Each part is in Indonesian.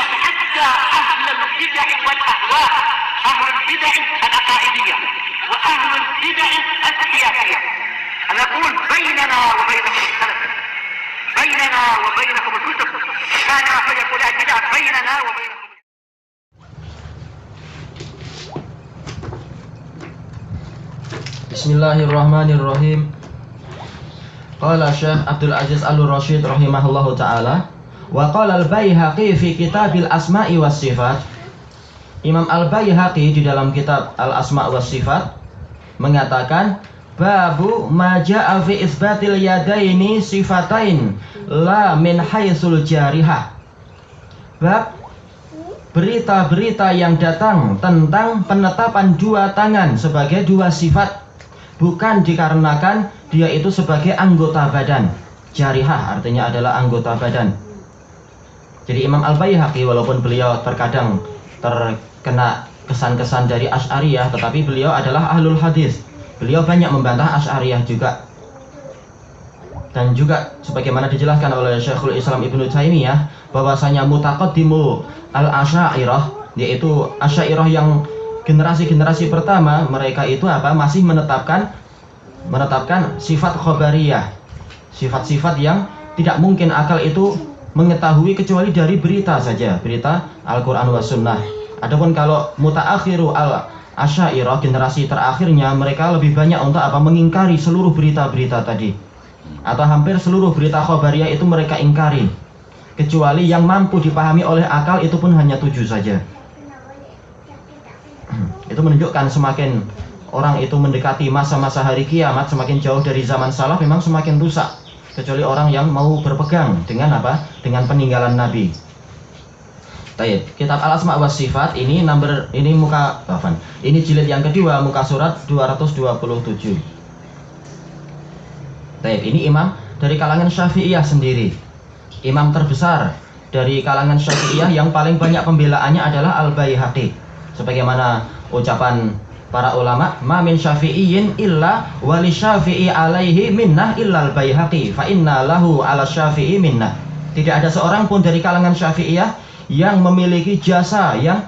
حتى أهل البدع والأهواء، أهل البدع العقائدية وأهل البدع السياسية. أنا أقول بيننا وبينكم السلف، بيننا وبينكم الكتب، كان فيقول البدع بيننا وبينكم. Bismillahirrahmanirrahim. Qala Syekh Abdul Aziz Al-Rasyid rahimahullahu ta'ala, wa qala al-Baihaqi fi kitabil asma'i was sifat. Imam Al-Baihaqi di dalam kitab Al-Asma' was Sifat mengatakan, babu ma ja'a fi isbatil yadaini sifatain la min haitsul jarihah. Bab berita-berita yang datang tentang penetapan dua tangan sebagai dua sifat, bukan dikarenakan dia itu sebagai anggota badan. Jarihah artinya adalah anggota badan. Jadi Imam Al-Baihaqi walaupun beliau terkadang terkena kesan-kesan dari Asy'ariyah, tetapi beliau adalah ahlul hadis. Beliau banyak membantah Asy'ariyah juga. Dan juga sebagaimana dijelaskan oleh Syekhul Islam Ibnu Taimiyah bahwasanya mutaqaddimu al-Asy'ariyah, yaitu Asy'ariyah yang generasi-generasi pertama, mereka itu masih menetapkan sifat khobariyah, sifat-sifat yang tidak mungkin akal itu mengetahui kecuali dari berita saja, berita Al-Quran wa Sunnah. Adapun kalau mutaakhiru al-Asy'ariyah, generasi terakhirnya, mereka lebih banyak untuk mengingkari seluruh berita-berita tadi, atau hampir seluruh berita khobariyah itu mereka ingkari, kecuali yang mampu dipahami oleh akal, itu pun hanya 7 saja. Itu menunjukkan semakin orang itu mendekati masa-masa hari kiamat, semakin jauh dari zaman salaf, memang semakin rusak. Kecuali orang yang mau berpegang dengan dengan peninggalan Nabi. Baik, kitab Al-Asma' was Sifat ini ini jilid yang kedua, muka surat 227. Baik, ini imam dari kalangan Syafi'iyah sendiri. Imam terbesar dari kalangan Syafi'iyah yang paling banyak pembelaannya adalah Al-Baihaqi. Sebagaimana ucapan para ulama, ma min syafi'iyyin illa wali syafi'i alaihi minnah illa al-Baihaqi fa inna lahu ala syafi'i minnah. Tidak ada seorang pun dari kalangan Syafi'iyah yang memiliki jasa yang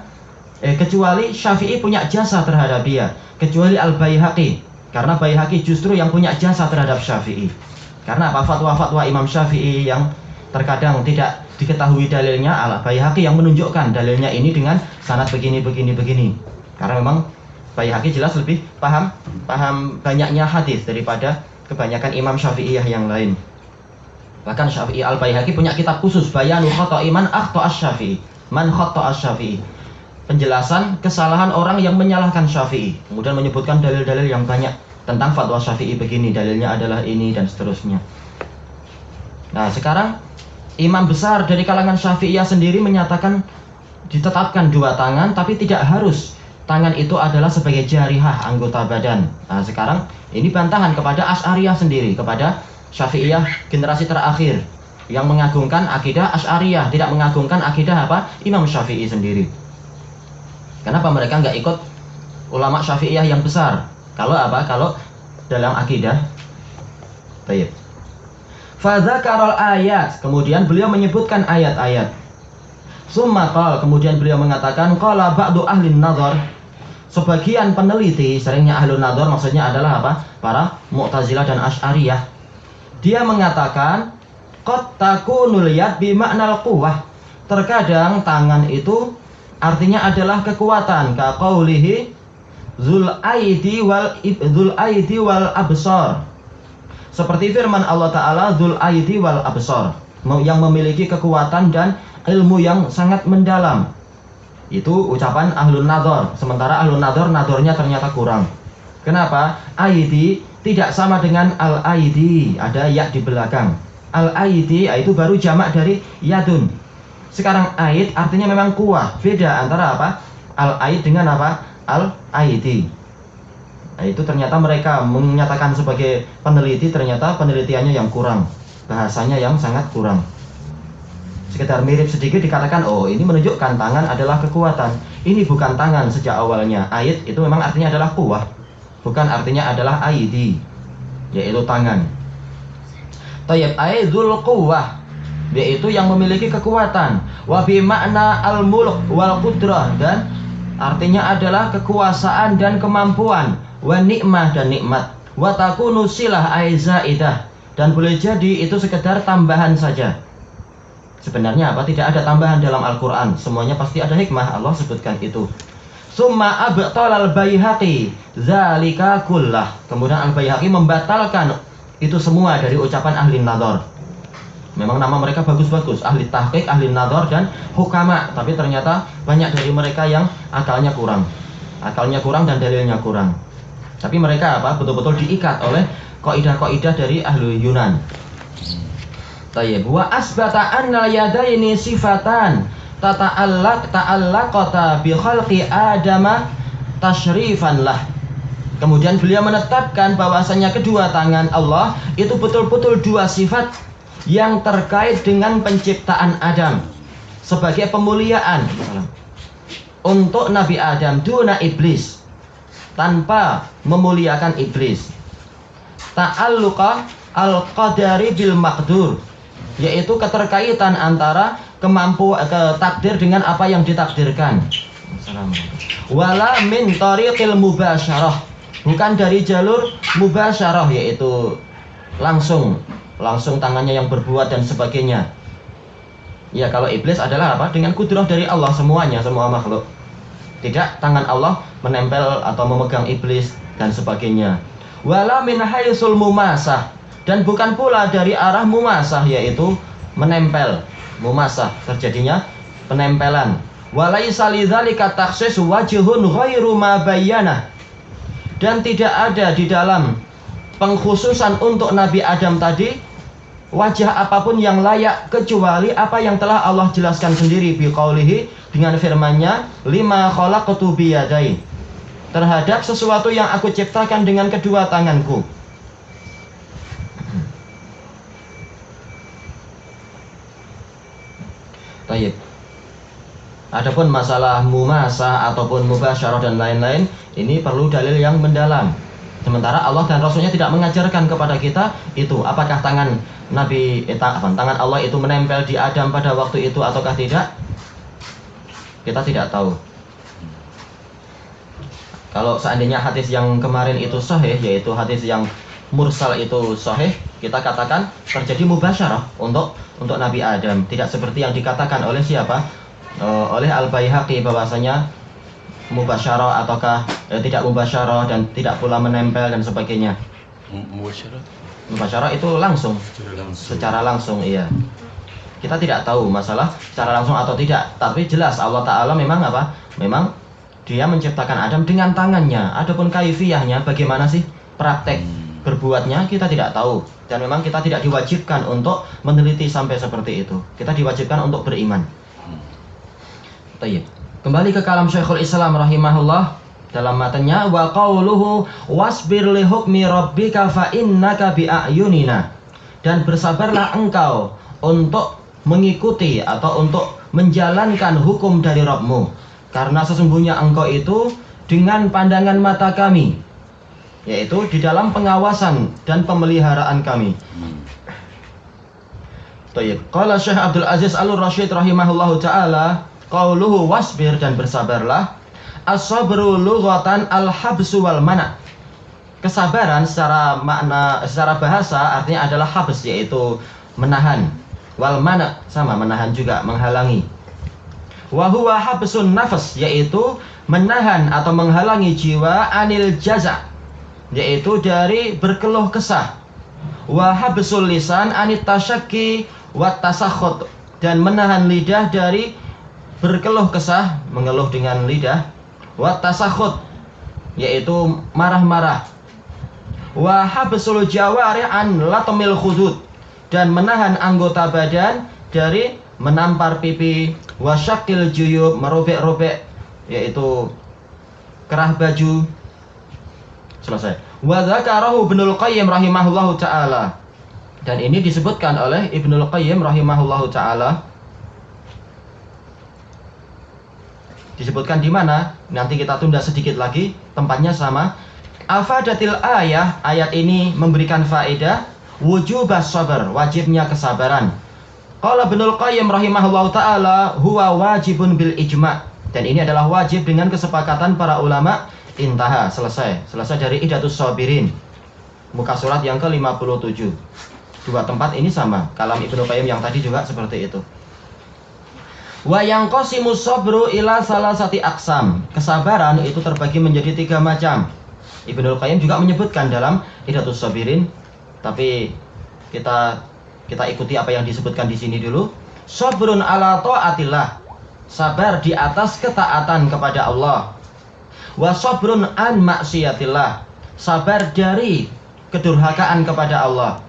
kecuali Syafi'i punya jasa terhadap dia, kecuali Al-Baihaqi. Karena Baihaqi justru yang punya jasa terhadap Syafi'i. Karena fatwa-fatwa Imam Syafi'i yang terkadang tidak diketahui dalilnya, Al-Baihaqi yang menunjukkan dalilnya ini dengan sanad begini. Karena memang Baihaqi jelas lebih paham banyaknya hadis daripada kebanyakan Imam Syafi'iyah yang lain. Bahkan Syafi'i Al-Baihaqi punya kitab khusus, Bayanu Khata'i man akhta'a Syafi'i, man khata'a Syafi'i. Penjelasan kesalahan orang yang menyalahkan Syafi'i. Kemudian menyebutkan dalil-dalil yang banyak tentang fatwa Syafi'i begini, dalilnya adalah ini dan seterusnya. Nah, sekarang imam besar dari kalangan Syafi'iyah sendiri menyatakan ditetapkan dua tangan, tapi tidak harus tangan itu adalah sebagai jarihah, anggota badan. Nah, sekarang ini bantahan kepada Asy'ariyah sendiri, kepada Syafi'iyah generasi terakhir yang mengagungkan akidah Asy'ariyah, tidak mengagungkan akidah Imam Syafi'i sendiri. Kenapa mereka nggak ikut ulama Syafi'iyah yang besar? Kalau dalam akidah. Baik. Fadzakarul ayat, kemudian beliau menyebutkan ayat-ayat. Summa qala, kemudian beliau mengatakan, qala ba'du ahli nadhar, sebagian peneliti, seringnya ahli nadhar maksudnya adalah para Mu'tazilah dan Asy'ariyah. Dia mengatakan qad takunul yad bi ma'nal quwwah, terkadang tangan itu artinya adalah kekuatan, ka qaulihi dzul aidi wal absar. Seperti firman Allah Ta'ala, dzul aidi wal absar, yang memiliki kekuatan dan ilmu yang sangat mendalam. Itu ucapan ahlun nadhar. Sementara ahlun nadhar, nadharnya ternyata kurang. Kenapa? Aidi tidak sama dengan al-aidi, ada ya di belakang. Al-aidi itu baru jamak dari yadun. Sekarang aid artinya memang kuah. Beda antara al-aid dengan al-aidi. Nah, itu ternyata mereka menyatakan sebagai peneliti, ternyata penelitiannya yang kurang, bahasanya yang sangat kurang. Sekedar mirip sedikit dikatakan, oh ini menunjukkan tangan adalah kekuatan. Ini bukan tangan sejak awalnya. Aid itu memang artinya adalah kuah, bukan artinya adalah aidi, yaitu tangan. Tayyib, aidul quwwah. yaitu yang memiliki kekuatan. Wa bi makna al-mulk wal qudrah, dan artinya adalah kekuasaan dan kemampuan. Wa nikmah, dan nikmat. Wa takunu silah aizaidah, dan boleh jadi itu sekedar tambahan saja. Sebenarnya apa? Tidak ada tambahan dalam Al-Quran, semuanya pasti ada hikmah. Allah sebutkan itu. Summa abtal al-Baihaqi zalika kullah. Kemudian Al-Baihaqi membatalkan itu semua dari ucapan ahli nadhar. Memang nama mereka bagus-bagus, ahli tahqiq, ahli nadhar, dan hukama. Tapi ternyata banyak dari mereka yang akalnya kurang dan dalilnya kurang. Tapi mereka apa? Betul-betul diikat oleh kaidah-kaidah dari ahli Yunan. Tayyib. Wa asbata anna yadaini sifatan ta'allaqata bi khalqi adama tasyrifan lah. Kemudian beliau menetapkan bahwasanya kedua tangan Allah itu betul-betul dua sifat yang terkait dengan penciptaan Adam sebagai pemuliaan untuk Nabi Adam duna iblis, tanpa memuliakan iblis. Ta'alluqa al-qadari bil maqdur, yaitu keterkaitan antara takdir dengan apa yang ditakdirkan. Wala min tariqil mubasyarah, bukan dari jalur mubasyarah, yaitu langsung tangannya yang berbuat dan sebagainya. Ya, kalau iblis adalah apa? Dengan kudrah dari Allah semuanya, semua makhluk. Tidak tangan Allah menempel atau memegang iblis dan sebagainya. Wala min haisul mumasah, dan bukan pula dari arah mumasah, yaitu menempel. Mumasah, terjadinya penempelan. Walaisa lidzalika takhsis wajhun ghairu ma bayyana, dan tidak ada di dalam pengkhususan untuk Nabi Adam tadi wajah apapun yang layak kecuali apa yang telah Allah jelaskan sendiri biqaulihi, dengan firman-Nya, lima khalaqtu biyadai, terhadap sesuatu yang aku ciptakan dengan kedua tanganku. Tayyib. Adapun masalah mumasah ataupun mubasyarah dan lain-lain, ini perlu dalil yang mendalam. Sementara Allah dan Rasulnya tidak mengajarkan kepada kita itu, apakah tangan tangan Allah itu menempel di Adam pada waktu itu ataukah tidak, kita tidak tahu. Kalau seandainya hadis yang kemarin itu sahih, yaitu hadis yang mursal itu sahih, kita katakan terjadi mubasyarah untuk Nabi Adam. Tidak seperti yang dikatakan oleh siapa? Oleh Al-Baihaqi, bahwasanya mubasyarah ataukah tidak mubasyarah dan tidak pula menempel dan sebagainya. Mubasyarah itu langsung, secara langsung, iya. Kita tidak tahu masalah secara langsung atau tidak, tapi jelas Allah Ta'ala memang apa? Memang Dia menciptakan Adam dengan tangannya. Adapun kaifiyahnya, bagaimana sih praktek berbuatnya, kita tidak tahu. Dan memang kita tidak diwajibkan untuk meneliti sampai seperti itu. Kita diwajibkan untuk beriman. Tayyib. Kembali ke kalam Syekhul Islam rahimahullah dalam matanya, wa qauluhu wasbir li hukmi rabbika fa innaka bi a'yunina, dan bersabarlah engkau untuk mengikuti atau untuk menjalankan hukum dari Rabbmu, karena sesungguhnya engkau itu dengan pandangan mata kami, yaitu di dalam pengawasan dan pemeliharaan kami. Tayyib. Qala Syekh Abdul Aziz Al-Rasyid rahimahullahu taala, qauluhu wasbir, dan bersabarlah. As-sabru lughatan al-habsu wal mana'. Kesabaran secara makna, secara bahasa artinya adalah habs, yaitu menahan. Wal mana' sama, menahan juga, menghalangi. Wa huwa habsun nafas, yaitu menahan atau menghalangi jiwa anil jaza', yaitu dari berkeluh kesah. Wa habsul lisan anit tasyakki wat tasakhut, dan menahan lidah dari berkeluh kesah, mengeluh dengan lidah. Wa tasakhut, yaitu marah-marah. Wa habsul jawari an latmil khudud, dan menahan anggota badan dari menampar pipi. Wa syakil juyub, merobek-robek, yaitu kerah baju. Selesai. Wa dzakarahu Ibnul Qayyim rahimahullahu taala, dan ini disebutkan oleh Ibnul Qayyim rahimahullahu taala. Disebutkan di mana? Nanti kita tunda sedikit lagi, tempatnya sama. Afadatil ayat ini memberikan faedah wujubas sabar, wajibnya kesabaran. Qala Ibnul Qayyim rahimahullahu taala huwa wajibun bil ijma'. Dan ini adalah wajib dengan kesepakatan para ulama. Intaha, selesai dari Ihdatus Shabirin. Muka surat yang ke-57. Dua tempat ini sama. Kalam Ibnu Qayyim yang tadi juga seperti itu. Wa yanqasimu sabru ila salasati aqsam. Kesabaran itu terbagi menjadi 3 macam. Ibnu Qayyim juga menyebutkan dalam Ihdatus Shabirin, tapi kita ikuti apa yang disebutkan di sini dulu. Sabrun ala taatillah. Sabar di atas ketaatan kepada Allah. Wa sabrun an maksiatillah. Sabar dari kedurhakaan kepada Allah.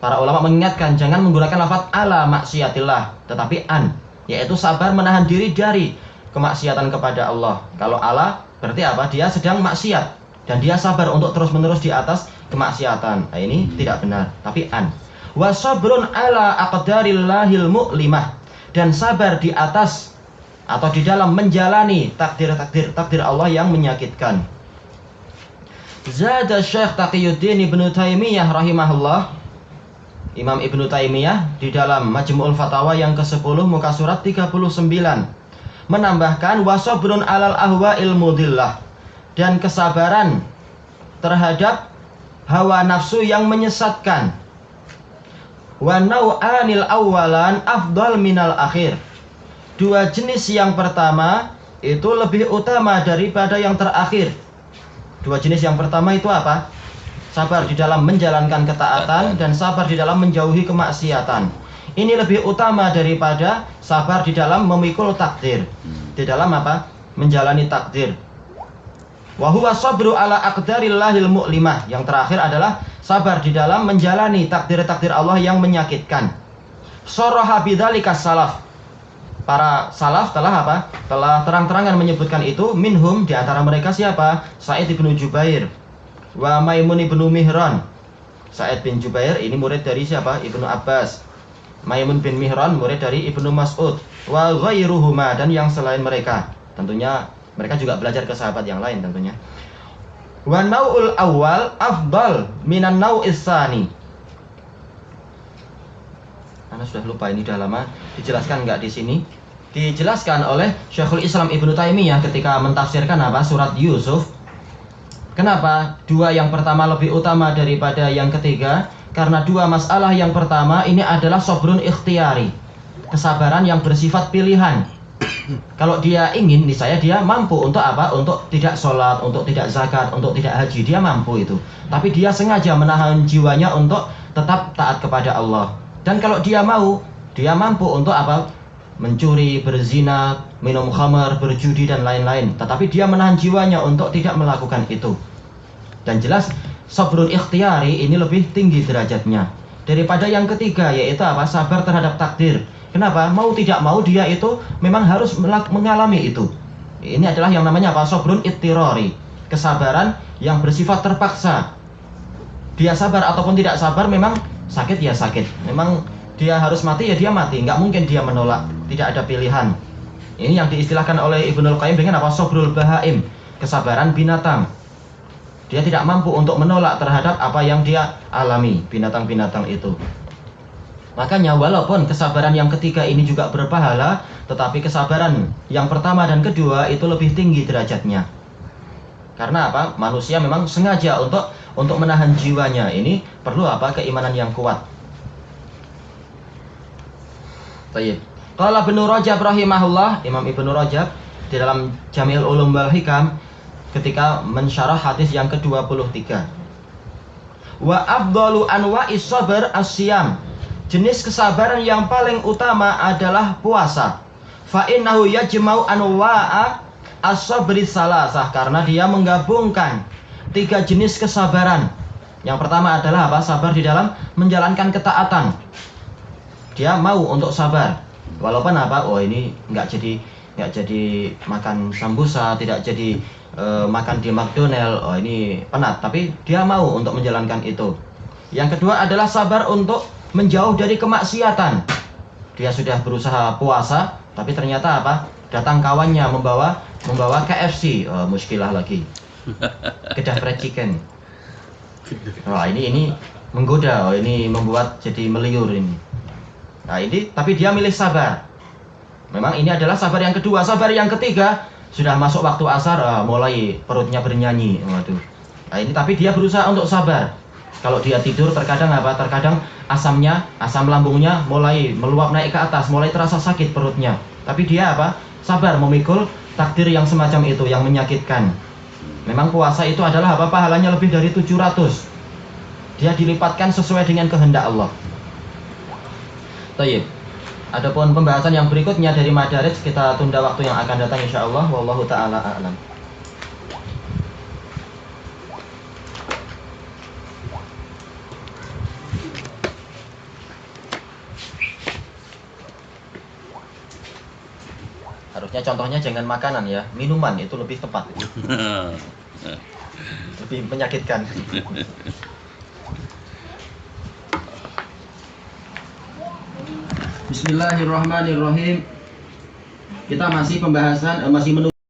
Para ulama mengingatkan jangan menggunakan lafaz ala maksiatillah, tetapi an, yaitu sabar menahan diri dari kemaksiatan kepada Allah. Kalau ala berarti apa? Dia sedang maksiat dan dia sabar untuk terus-menerus di atas kemaksiatan. Nah, ini tidak benar, tapi an. Wa sabrun ala aqdarillahil mu'limah. Dan sabar di atas atau di dalam menjalani takdir Allah yang menyakitkan. Zada Syekh Taqiyuddin Ibnu Taimiyah rahimahullah. Imam Ibnu Taimiyah di dalam Majmu'ul Fatawa yang ke-10 muka surat 39 menambahkan wasabrun alal ahwa'il mudillah. Dan kesabaran terhadap hawa nafsu yang menyesatkan. Wa nau'anil awalan afdal minal akhir. Dua jenis yang pertama itu lebih utama daripada yang terakhir. Dua jenis yang pertama itu apa? Sabar di dalam menjalankan ketaatan dan sabar di dalam menjauhi kemaksiatan. Ini lebih utama daripada sabar di dalam memikul takdir. Di dalam apa? Menjalani takdir. Wa huwa sabru ala aqdarillahil mu'limah. Yang terakhir adalah sabar di dalam menjalani takdir-takdir Allah yang menyakitkan. Saraha bidzalika salaf. Para salaf telah apa? Telah terang-terangan menyebutkan itu. Minhum, di antara mereka siapa? Sa'id bin Jubair wa Maimun bin Mihran. Sa'id bin Jubair ini murid dari siapa? Ibnu Abbas. Maimun bin Mihran murid dari Ibnu Mas'ud. Wa ghairuhuma, dan yang selain mereka. Tentunya mereka juga belajar ke sahabat yang lain tentunya. Wa nau'ul awal afdal minan nau'is tsani. Anda sudah lupa, ini dah lama. Dijelaskan enggak di sini? Dijelaskan oleh Syekhul Islam Ibnu Taimiyah ketika mentafsirkan apa? Surat Yusuf. Kenapa dua yang pertama lebih utama daripada yang ketiga? Karena dua masalah. Yang pertama ini adalah sabrun ikhtiyari, kesabaran yang bersifat pilihan. Kalau dia ingin, niscaya dia mampu untuk apa? Untuk tidak sholat, untuk tidak zakat, untuk tidak haji. Dia mampu itu. Tapi dia sengaja menahan jiwanya untuk tetap taat kepada Allah. Dan kalau dia mau, dia mampu untuk apa? Mencuri, berzina, minum khamar, berjudi dan lain-lain. Tetapi dia menahan jiwanya untuk tidak melakukan itu. Dan jelas sabrun ikhtiyari ini lebih tinggi derajatnya daripada yang ketiga, yaitu apa? Sabar terhadap takdir. Kenapa? Mau tidak mau dia itu memang harus mengalami itu. Ini adalah yang namanya apa? Sabrun ittirari, kesabaran yang bersifat terpaksa. Dia sabar ataupun tidak sabar, memang sakit ya sakit. Memang dia harus mati ya dia mati. Nggak mungkin dia menolak. Tidak ada pilihan. Ini yang diistilahkan oleh Ibnul Qayyim dengan apa? Sabrul bahaim, kesabaran binatang. Dia tidak mampu untuk menolak terhadap apa yang dia alami, binatang-binatang itu. Makanya walaupun kesabaran yang ketiga ini juga berpahala, tetapi kesabaran yang pertama dan kedua itu lebih tinggi derajatnya. Karena apa? Manusia memang sengaja untuk menahan jiwanya. Ini perlu apa? Keimanan yang kuat. Baik. Qala Ibnu Rajab rahimahullah, Imam Ibnu Rajab di dalam Jami'ul Ulum wal Hikam ketika mensyarah hadis yang ke-23. Wa afdalu anwa'is sabr as-siyam. Jenis kesabaran yang paling utama adalah puasa. Fa innahu yajma'u anwa'a as-sabri salasah, karena dia menggabungkan 3 jenis kesabaran. Yang pertama adalah apa? Sabar di dalam menjalankan ketaatan. Dia mau untuk sabar. Walaupun apa? Oh, ini nggak jadi makan sambusa, tidak jadi makan di McDonald. Oh, ini penat, tapi dia mau untuk menjalankan itu. Yang kedua adalah sabar untuk menjauh dari kemaksiatan. Dia sudah berusaha puasa, tapi ternyata apa? Datang kawannya membawa KFC. Oh, muskilah lagi. Kedah fried chicken. Wah, ini menggoda. Oh, ini membuat jadi meliur ini. Nah ini, tapi dia milih sabar. Memang ini adalah sabar yang kedua. Sabar yang ketiga, sudah masuk waktu asar, mulai perutnya bernyanyi. Waduh. Nah ini, tapi dia berusaha untuk sabar. Kalau dia tidur terkadang apa? Terkadang asam lambungnya mulai meluap naik ke atas, mulai terasa sakit perutnya. Tapi dia apa? Sabar memikul takdir yang semacam itu, yang menyakitkan. Memang puasa itu adalah apa? Pahalanya lebih dari 700. Dia dilipatkan sesuai dengan kehendak Allah. Baik. Adapun pembahasan yang berikutnya dari Madarij kita tunda waktu yang akan datang insyaallah. Wallahu taala a'lam. Harusnya contohnya jangan makanan ya, minuman itu lebih tepat. Lebih menyakitkan. Bismillahirrahmanirrahim. Kita masih pembahasan masih menunggu